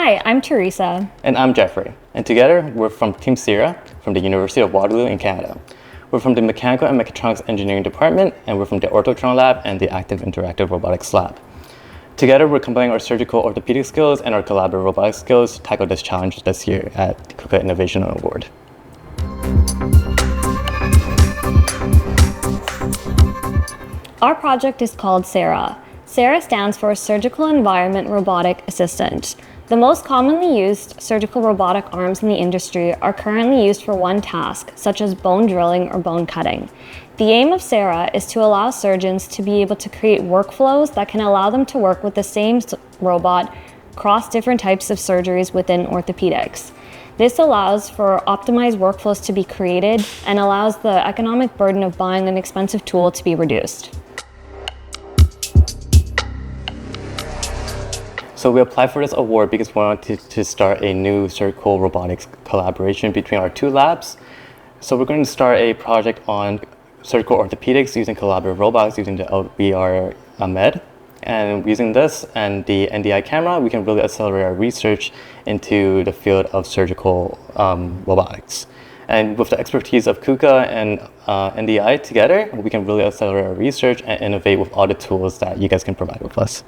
Hi, I'm Teresa. And I'm Jeffrey. And together, we're from Team Sierra from the University of Waterloo in Canada. We're from the Mechanical and Mechatronics Engineering Department, and we're from the Orthotron Lab and the Active Interactive Robotics Lab. Together, we're combining our surgical orthopedic skills and our collaborative robotics skills to tackle this challenge this year at the KUKA Innovation Award. Our project is called SARA. SARA stands for Surgical Environment Robotic Assistant. The most commonly used surgical robotic arms in the industry are currently used for one task, such as bone drilling or bone cutting. The aim of SARA is to allow surgeons to be able to create workflows that can allow them to work with the same robot across different types of surgeries within orthopedics. This allows for optimized workflows to be created and allows the economic burden of buying an expensive tool to be reduced. So we applied for this award because we wanted to start a new surgical robotics collaboration between our two labs. So we're going to start a project on surgical orthopedics using collaborative robotics using the LVR Med. And using this and the NDI camera, we can really accelerate our research into the field of surgical robotics. And with the expertise of KUKA and NDI together, we can really accelerate our research and innovate with all the tools that you guys can provide with us.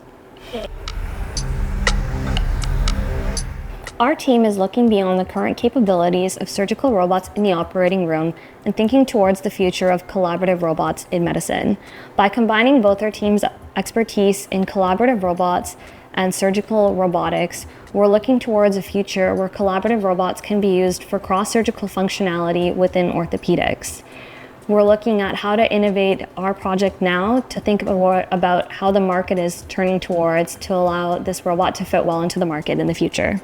Our team is looking beyond the current capabilities of surgical robots in the operating room and thinking towards the future of collaborative robots in medicine. By combining both our team's expertise in collaborative robots and surgical robotics, we're looking towards a future where collaborative robots can be used for cross-surgical functionality within orthopedics. We're looking at how to innovate our project now to think about how the market is turning towards to allow this robot to fit well into the market in the future.